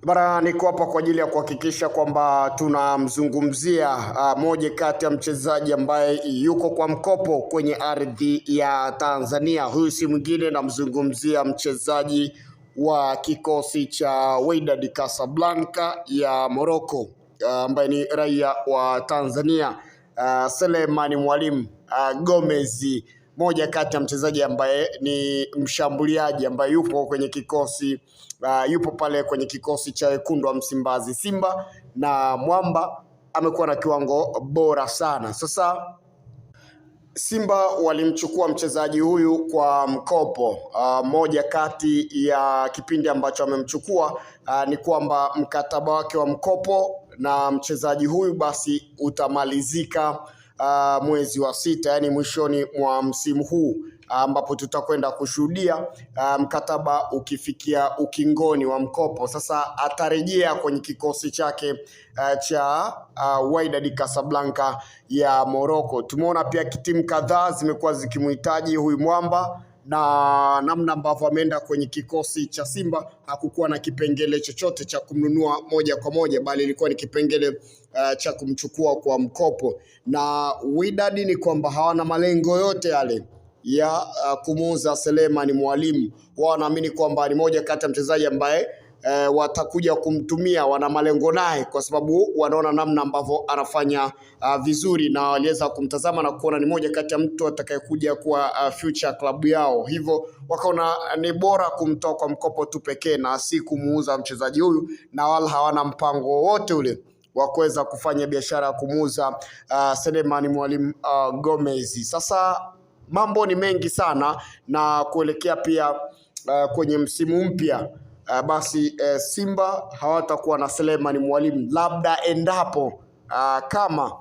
Bara niko hapa kwa ajili ya kuhakikisha kwamba tunamzungumzia moja kati ya mchezaji ambaye yuko kwa mkopo kwenye ardhi ya Tanzania. Huyu si mwingine, namzungumzia mchezaji wa kikosi cha Wydad Casablanca ya Morocco ambaye ni raia wa Tanzania, Selemani Mwalimu Gomez, moja kati ya mchezaji ambaye ni mshambuliaji ambaye yupo kwenye kikosi yupo pale kwenye kikosi cha wekundu wa Msimbazi Simba, na mwamba amekuwa na kiwango bora sana. Sasa Simba walimchukua mchezaji huyu kwa mkopo. Moja kati ya kipindi ambacho amemchukua ni kwamba mkataba wake wa mkopo na mchezaji huyu basi utamalizika mwezi wa sita, yani mwishoni mwa msimu huu, ambapo tutakwenda kushuhudia mkataba ukifikia ukingoni wa mkopo. Sasa atarejea kwenye kikosi chake cha Wydad Casablanca ya Morocco. Tumeona pia timu kadhaa zimekuwa zikimhitaji huyu mwamba, na namna ambavyo ameenda kwenye kikosi cha Simba hakukuwa na kipengele chochote cha kumnunua moja kwa moja, bali ilikuwa ni kipengele cha kumchukua kwa mkopo. Na Wydad ni kwamba hawana malengo yote yale ya kumuuza Selemani Mwalimu. Wao wanaamini kwamba ni moja kati ya mchezaji ambaye watakuja kumtumia, wana malengo naye kwa sababu wanaona namna ambavyo anafanya vizuri, na waliweza kumtazama na kuona ni moja kati ya mtu atakayekuja kuwa future club yao. Hivyo wakaona ni bora kumtoa kwa mkopo tu pekee na si kumuuza mchezaji huyu, na wala hawana mpango wowote ule wa kuweza kufanya biashara ya kumuuza Selemani Mwalimu Gomez. Sasa mambo ni mengi sana, na kuelekea pia kwenye msimu mpya basi Simba hawatakuwa na Selemani Mwalimu, labda endapo kama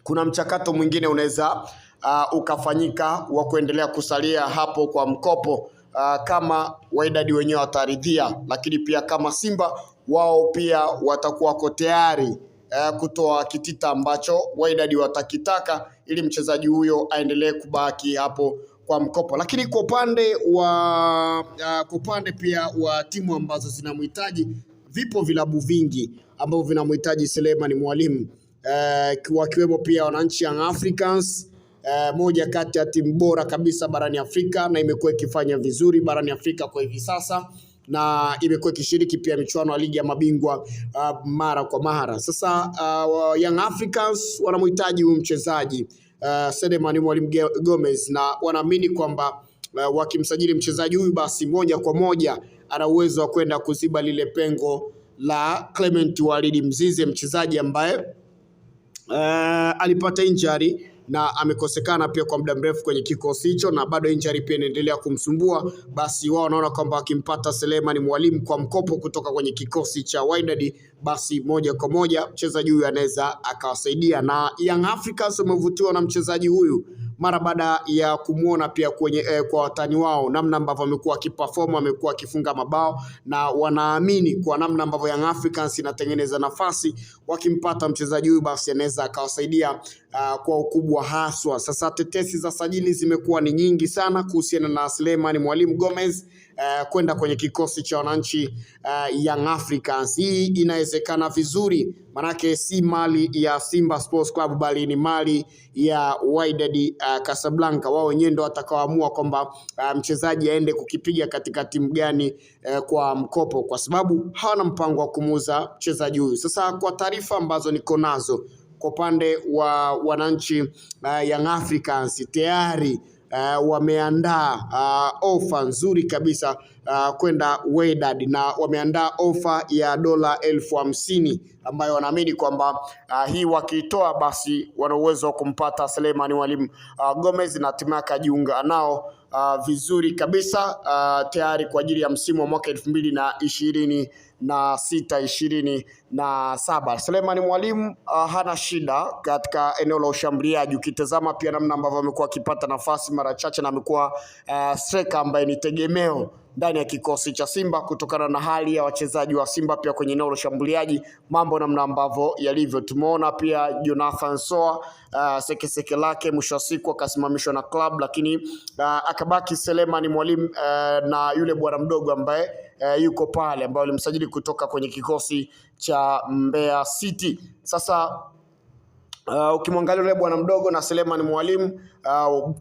kuna mchakato mwingine unaweza ukafanyika wa kuendelea kusalia hapo kwa mkopo, kama Wydad wenyewe wataridhia, lakini pia kama Simba wao pia watakuwa tayari kutoa kitita ambacho Wydad watakitaka ili mchezaji huyo aendelee kubaki hapo kwa mkopo. Lakini kwa upande pia wa timu ambazo zinamhitaji, vipo vilabu vingi ambavyo vinamhitaji Selemani Mwalimu, wakiwemo pia wananchi Young Africans, moja kati ya timu bora kabisa barani Afrika na imekuwa ikifanya vizuri barani Afrika kwa hivi sasa, na imekuwa ikishiriki pia michuano ya ligi ya mabingwa mara kwa mara. Sasa Young Africans wanamhitaji huyu mchezaji Selemani Mwalimu Gomez, na wanaamini kwamba wakimsajili mchezaji huyu basi moja kwa moja ana uwezo wa kwenda kuziba lile pengo la Clement Walid Mzize, mchezaji ambaye alipata injury na amekosekana pia kwa muda mrefu kwenye kikosi hicho, na bado injury pia inaendelea kumsumbua. Basi wao wanaona kwamba wakimpata Selemani Mwalimu kwa mkopo kutoka kwenye kikosi cha Wydad, basi moja kwa moja mchezaji huyu anaweza akawasaidia, na Young Africans wamevutiwa na mchezaji huyu mara baada ya kumuona pia kwenye kwa watani wao namna ambavyo amekuwa akiperform, amekuwa akifunga mabao, na wanaamini kwa namna ambavyo Young Africans inatengeneza nafasi, wakimpata mchezaji huyu basi anaweza akawasaidia kwa ukubwa haswa. Sasa tetesi za sajili zimekuwa ni nyingi sana kuhusiana na Selemani Mwalimu Gomez kwenda kwenye kikosi cha wananchi Young Africans. Hii inawezekana vizuri, manake si mali ya Simba Sports Club bali ni mali ya Wydad Casablanca. Wao wenyewe ndio watakaoamua kwamba mchezaji aende kukipiga katika timu gani kwa mkopo, kwa sababu hawana mpango wa kumuuza mchezaji huyu. Sasa kwa taarifa ambazo niko nazo kwa upande wa wananchi Young Africans tayari wameandaa ofa nzuri kabisa kwenda Wydad, na wameandaa ofa ya $50,000 ambayo wanaamini kwamba hii wakitoa basi wana uwezo wa kumpata Selemani Mwalimu Gomez na timu yake ajiunga nao vizuri kabisa, tayari kwa ajili ya msimu wa mwaka 2026-27. Selemani Mwalimu hana shida katika eneo la ushambuliaji. Ukitazama pia namna ambavyo amekuwa akipata nafasi mara chache, na amekuwa striker ambaye ni tegemeo ndani ya kikosi cha Simba kutokana na hali ya wachezaji wa Simba pia kwenye eneo la ushambuliaji, mambo namna ambavyo yalivyo. Tumeona pia Jonathan Soa sekeseke lake mwisho wa siku akasimamishwa na club, lakini akabaki Selemani Mwalimu na yule bwana mdogo ambaye yuko pale ambaye alimsajili kutoka kwenye kikosi cha Mbeya City. Sasa ukimwangalia yule bwana mdogo na Selemani Mwalimu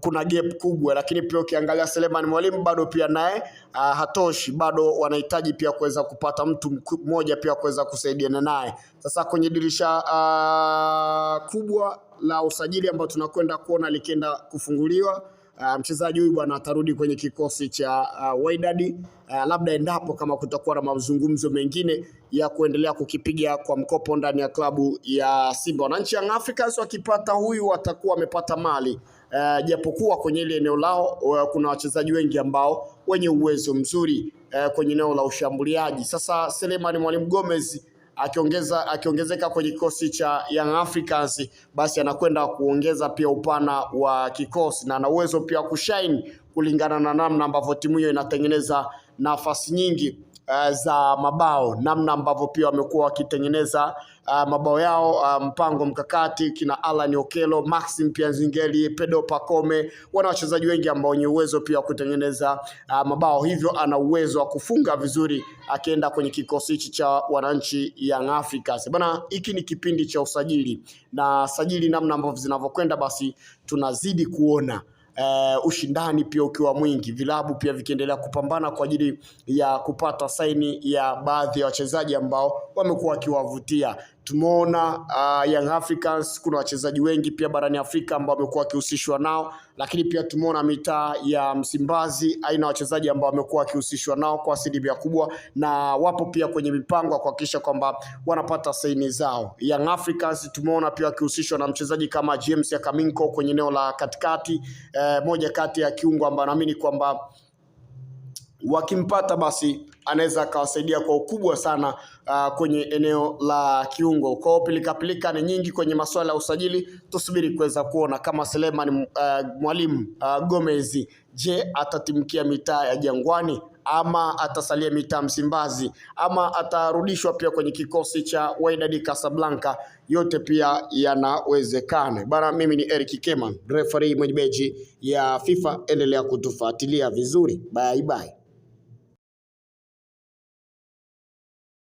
kuna gap kubwa, lakini pia ukiangalia Selemani Mwalimu bado pia naye hatoshi, bado wanahitaji pia kuweza kupata mtu mmoja pia kuweza kusaidiana naye. Sasa kwenye dirisha kubwa la usajili ambao tunakwenda kuona likienda kufunguliwa, mchezaji huyu bwana atarudi kwenye kikosi cha Wydad, labda endapo kama kutakuwa na mazungumzo mengine ya kuendelea kukipiga kwa mkopo ndani ya klabu ya Simba. Wananchi Young Africans wakipata huyu watakuwa wamepata mali, japokuwa kwenye ile eneo lao kuna wachezaji wengi ambao wenye uwezo mzuri kwenye eneo la ushambuliaji. Sasa Selemani Mwalimu Gomez akiongezeka kwenye kikosi cha Young Africans, basi anakwenda kuongeza pia upana wa kikosi na ana uwezo pia kushine kulingana na namna ambavyo timu hiyo inatengeneza nafasi nyingi za mabao, namna ambavyo pia wamekuwa wakitengeneza mabao yao, mpango mkakati, kina Alan Okello, Maxim pia Nzingeli, Pedro Pacome, wana wachezaji wengi ambao wenye uwezo pia kutengeneza mabao, hivyo ana uwezo wa kufunga vizuri akienda kwenye kikosi hichi cha wananchi Young Africans. Bana, hiki ni kipindi cha usajili na sajili namna ambavyo zinavyokwenda, basi tunazidi kuona ushindani pia ukiwa mwingi, vilabu pia vikiendelea kupambana kwa ajili ya kupata saini ya baadhi ya wachezaji ambao wamekuwa wakiwavutia. Tumeona Young Africans kuna wachezaji wengi pia barani Afrika ambao wamekuwa wakihusishwa nao, lakini pia tumeona mitaa ya Msimbazi aina wachezaji ambao wamekuwa wakihusishwa nao kwa asilimia kubwa, na wapo pia kwenye mipango ya kuhakikisha kwamba wanapata saini zao. Young Africans tumeona pia wakihusishwa na mchezaji kama James Akaminko kwenye eneo la katikati, moja kati ya kiungo ambao naamini kwamba wakimpata basi anaweza akawasaidia kwa ukubwa sana kwenye eneo la kiungo. Kwa pilika ni nyingi kwenye masuala ya usajili, tusubiri kuweza kuona kama Selemani Mwalimu Gomez, je, atatimkia mitaa ya Jangwani ama atasalia mitaa Msimbazi ama atarudishwa pia kwenye kikosi cha Wydad Casablanca? Yote pia yanawezekana. Bana, mimi ni Eric Keman, referee mwenye beji ya FIFA, endelea kutufuatilia vizuri. Bye bye.